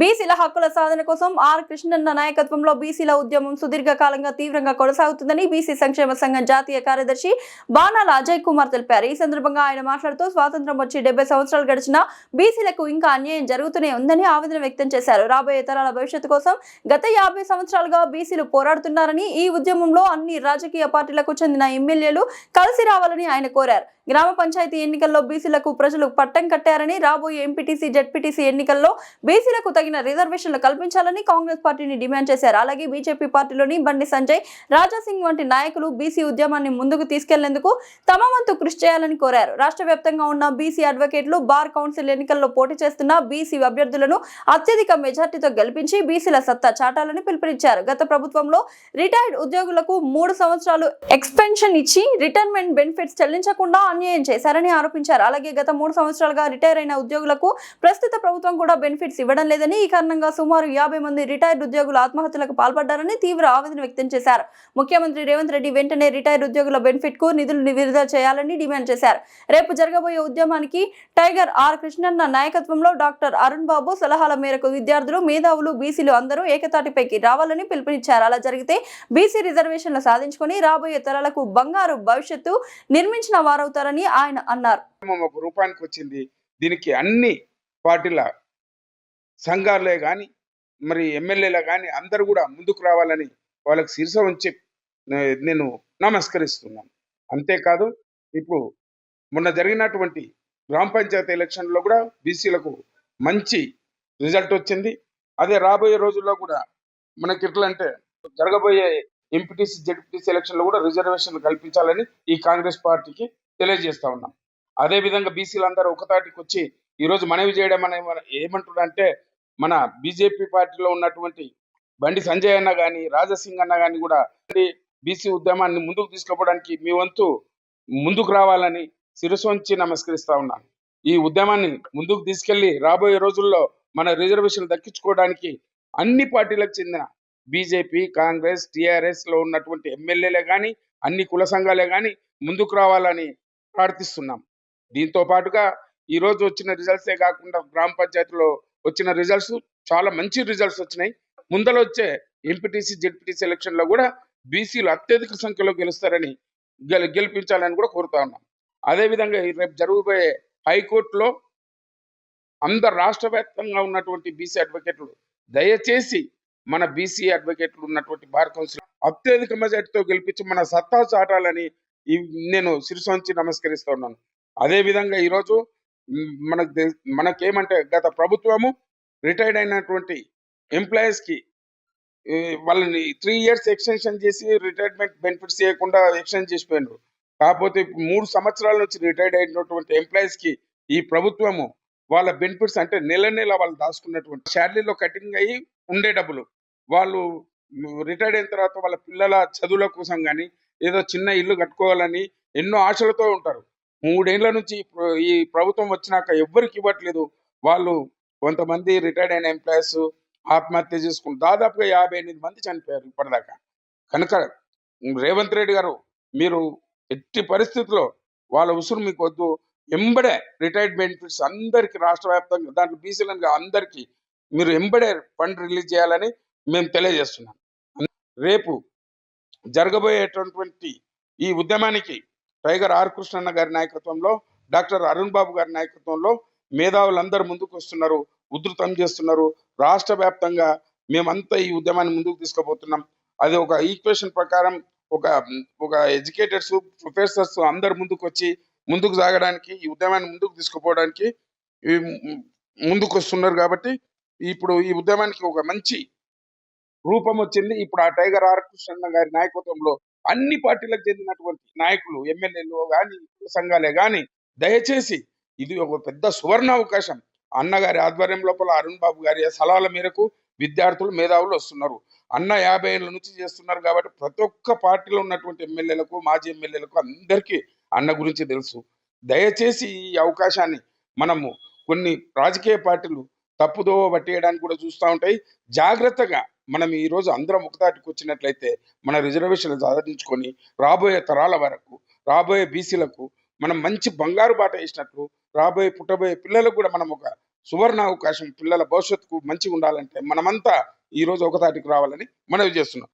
బీసీల హక్కుల సాధన కోసం ఆర్ కృష్ణన్న నాయకత్వంలో బీసీల ఉద్యమం సుదీర్ఘకాలంగా తీవ్రంగా కొనసాగుతుందని బీసీ సంక్షేమ సంఘం జాతీయ కార్యదర్శి బాణాల అజయ్ కుమార్ తెలిపారు. ఈ సందర్భంగా ఆయన మాట్లాడుతూ స్వాతంత్ర్యం వచ్చి 70 సంవత్సరాలు గడిచినా బీసీలకు ఇంకా అన్యాయం జరుగుతూనే ఉందని ఆవేదన వ్యక్తం చేశారు. రాబోయే తరాల భవిష్యత్తు కోసం గత 50 సంవత్సరాలుగా బీసీలు పోరాడుతున్నారని, ఈ ఉద్యమంలో అన్ని రాజకీయ పార్టీలకు చెందిన ఎమ్మెల్యేలు కలిసి రావాలని ఆయన కోరారు. గ్రామ పంచాయతీ ఎన్నికల్లో బీసీలకు ప్రజలు పట్టం కట్టారని, రాబోయే ఎంపీటీసీ, జెడ్పీటీసీ ఎన్నికల్లో బీసీలకు తగిన రిజర్వేషన్లు కల్పించాలని కాంగ్రెస్ పార్టీని డిమాండ్ చేశారు. అలాగే బీజేపీ పార్టీలోని బండి సంజయ్, రాజాసింగ్ వంటి నాయకులు బీసీ ఉద్యమాన్ని ముందుకు తీసుకెళ్లేందుకు తమ వంతు కృషి చేయాలని కోరారు. రాష్ట్ర వ్యాప్తంగా ఉన్న బీసీ అడ్వకేట్లు బార్ కౌన్సిల్ ఎన్నికల్లో పోటీ చేస్తున్న బీసీ అభ్యర్థులను అత్యధిక మెజార్టీతో గెలిపించి బీసీల సత్తా చాటాలని పిలుపునిచ్చారు. గత ప్రభుత్వంలో రిటైర్డ్ ఉద్యోగులకు 3 సంవత్సరాలు ఎక్స్పెన్షన్ ఇచ్చి రిటైర్మెంట్ బెనిఫిట్స్ చెల్లించకుండా అన్యాయం చేశారని ఆరోపించారు. అలాగే గత 3 సంవత్సరాలుగా రిటైర్ అయిన ఉద్యోగులకు ప్రస్తుత ప్రభుత్వం కూడా బెనిఫిట్స్ ఇవ్వడం లేదని, ఈ కారణంగా సుమారు 50 మంది రిటైర్డ్ ఉద్యోగులు ఆత్మహత్యలకు పాల్పడ్డారని తీవ్ర ఆవేదన వ్యక్తం చేశారు. ముఖ్యమంత్రి రేవంత్ రెడ్డి వెంటనే రిటైర్ ఉద్యోగుల బెనిఫిట్ కు నిధులు విడుదల చేయాలని డిమాండ్ చేశారు. రేపు జరగబోయే ఉద్యమానికి టైగర్ ఆర్ కృష్ణన్న నాయకత్వంలో డాక్టర్ అరుణ్ బాబు సలహాల మేరకు విద్యార్థులు, మేధావులు, బీసీలు అందరూ ఏకతాటిపైకి రావాలని పిలుపునిచ్చారు. అలా జరిగితే బీసీ రిజర్వేషన్లు సాధించుకొని రాబోయే తరాలకు బంగారు భవిష్యత్తు నిర్మించిన వారవుతారని ఆయన అన్నారు. రూపానికి వచ్చింది. దీనికి అన్ని పార్టీల సంఘాలే కానీ, మరి ఎమ్మెల్యేలే కానీ అందరూ కూడా ముందుకు రావాలని వాళ్ళకి శిరస ఉంచి నేను నమస్కరిస్తున్నాను. అంతేకాదు, ఇప్పుడు మొన్న జరిగినటువంటి గ్రామ పంచాయతీ ఎలక్షన్లో కూడా బీసీలకు మంచి రిజల్ట్ వచ్చింది. అదే రాబోయే రోజుల్లో కూడా మనకి ఎట్లా అంటే జరగబోయే ఎంపీటీసీ, జెడ్పీటీసీ ఎలక్షన్లో కూడా రిజర్వేషన్లు కల్పించాలని ఈ కాంగ్రెస్ పార్టీకి తెలియజేస్తా ఉన్నాం. అదే విధంగా బీసీలందరూ ఒకతాటికి వచ్చి ఈరోజు మనవి చేయడం ఏమంటున్నారంటే, మన బీజేపీ పార్టీలో ఉన్నటువంటి బండి సంజయ్ అన్న కానీ, రాజాసింగ్ అన్న కానీ కూడా బీసీ ఉద్యమాన్ని ముందుకు తీసుకుపోవడానికి మీ వంతు ముందుకు రావాలని శిరసొంచి నమస్కరిస్తా ఉన్నాను. ఈ ఉద్యమాన్ని ముందుకు తీసుకెళ్లి రాబోయే రోజుల్లో మన రిజర్వేషన్ దక్కించుకోవడానికి అన్ని పార్టీలకు చెందిన బీజేపీ, కాంగ్రెస్, టీఆర్ఎస్ లో ఉన్నటువంటి ఎమ్మెల్యేలే కానీ, అన్ని కుల సంఘాలే కానీ ముందుకు రావాలని ప్రార్థిస్తున్నాం. దీంతో పాటుగా ఈ రోజు వచ్చిన రిజల్ట్సే కాకుండా గ్రామ పంచాయతీలో వచ్చిన రిజల్ట్స్ చాలా మంచి రిజల్ట్స్ వచ్చినాయి. ముందర వచ్చే ఎంపీటీసీ, జెడ్పీటీసీ ఎలక్షన్ లో కూడా బీసీలు అత్యధిక సంఖ్యలో గెలుస్తారని గెలిపించాలని కూడా కోరుతా ఉన్నాం. అదేవిధంగా రేపు జరగబోయే హైకోర్టులో అందరు రాష్ట్ర వ్యాప్తంగా ఉన్నటువంటి బీసీ అడ్వకేట్లు దయచేసి మన బీసీ అడ్వకేట్లు ఉన్నటువంటి బార్ కౌన్సిల్ అత్యధిక మెజార్టీతో గెలిపించి మన సత్తా చాటాలని నేను శిరసొంచి నమస్కరిస్తూ ఉన్నాను. అదే విధంగా ఈరోజు మనకేమంటే గత ప్రభుత్వము రిటైర్డ్ అయినటువంటి ఎంప్లాయీస్ కి వాళ్ళని 3 years ఎక్స్టెన్షన్ చేసి రిటైర్మెంట్ బెనిఫిట్స్ చేయకుండా ఎక్స్టెండ్ చేసిపోయినారు. కాకపోతే 3 సంవత్సరాల నుంచి రిటైర్డ్ అయినటువంటి ఎంప్లాయీస్ కి ఈ ప్రభుత్వము వాళ్ళ బెనిఫిట్స్ అంటే నెల నెల వాళ్ళు దాచుకున్నటువంటి శాలరీలో కటింగ్ అయ్యి ఉండే డబ్బులు వాళ్ళు రిటైర్డ్ అయిన తర్వాత వాళ్ళ పిల్లల చదువుల కోసం కానీ, ఏదో చిన్న ఇల్లు కట్టుకోవాలని ఎన్నో ఆశలతో ఉంటారు. 3 ఏళ్ల నుంచి ఈ ప్రభుత్వం వచ్చినాక ఎవ్వరికి ఇవ్వట్లేదు. వాళ్ళు కొంతమంది రిటైర్డ్ అయిన ఎంప్లాయీస్ ఆత్మహత్య చేసుకుని దాదాపుగా 58 మంది చనిపోయారు ఇప్పటిదాకా. కనుక రేవంత్ రెడ్డి గారు, మీరు ఎట్టి పరిస్థితుల్లో వాళ్ళ ఉసురు మీకు వద్దు. ఎంబడే రిటైర్డ్ బెనిఫిట్స్ అందరికీ రాష్ట్ర వ్యాప్తంగా, దాంట్లో బీసీలంగా అందరికీ మీరు ఎంబడే ఫండ్ రిలీజ్ చేయాలని మేము తెలియజేస్తున్నాం. రేపు జరగబోయేటటువంటి ఈ ఉద్యమానికి టైగర్ ఆర్ కృష్ణన్న గారి నాయకత్వంలో, డాక్టర్ అరుణ్ బాబు గారి నాయకత్వంలో మేధావులందరూ ముందుకు వస్తున్నారు, ఉధృతం చేస్తున్నారు. రాష్ట్ర వ్యాప్తంగా మేమంతా ఈ ఉద్యమాన్ని ముందుకు తీసుకుపోతున్నాం. అది ఒక ఈక్వేషన్ ప్రకారం ఒక ఎడ్యుకేటెడ్స్, ప్రొఫెసర్స్ అందరు ముందుకు వచ్చి ముందుకు సాగడానికి, ఈ ఉద్యమాన్ని ముందుకు తీసుకుపోవడానికి ముందుకు వస్తున్నారు. కాబట్టి ఇప్పుడు ఈ ఉద్యమానికి ఒక మంచి రూపం వచ్చింది. ఇప్పుడు ఆ టైగర్ ఆర్ కృష్ణన్న గారి నాయకత్వంలో అన్ని పార్టీలకు చెందినటువంటి నాయకులు, ఎమ్మెల్యేలు కానీ, సంఘాలే కానీ దయచేసి ఇది ఒక పెద్ద సువర్ణ అవకాశం. అన్నగారి ఆధ్వర్యం లోపల అరుణ్ బాబు గారి సలహాల మేరకు విద్యార్థులు, మేధావులు వస్తున్నారు. అన్న 50 ఏళ్ళ నుంచి చేస్తున్నారు కాబట్టి ప్రతి ఒక్క పార్టీలో ఉన్నటువంటి ఎమ్మెల్యేలకు, మాజీ ఎమ్మెల్యేలకు అందరికీ అన్న గురించి తెలుసు. దయచేసి ఈ అవకాశాన్ని మనము కొన్ని రాజకీయ పార్టీలు తప్పుదో పట్టేయడానికి కూడా చూస్తూ ఉంటాయి. జాగ్రత్తగా మనం ఈ రోజు అందరం ఒకతాటికి వచ్చినట్లయితే మన రిజర్వేషన్లు సాధించుకొని రాబోయే తరాల వరకు, రాబోయే బీసీలకు మనం మంచి బంగారు బాట వేసినట్లు, రాబోయే పుట్టబోయే పిల్లలకు కూడా మనం ఒక సువర్ణ అవకాశం. పిల్లల భవిష్యత్తుకు మంచిగా ఉండాలంటే మనమంతా ఈ రోజు ఒకతాటికి రావాలని మనవి చేస్తున్నాం.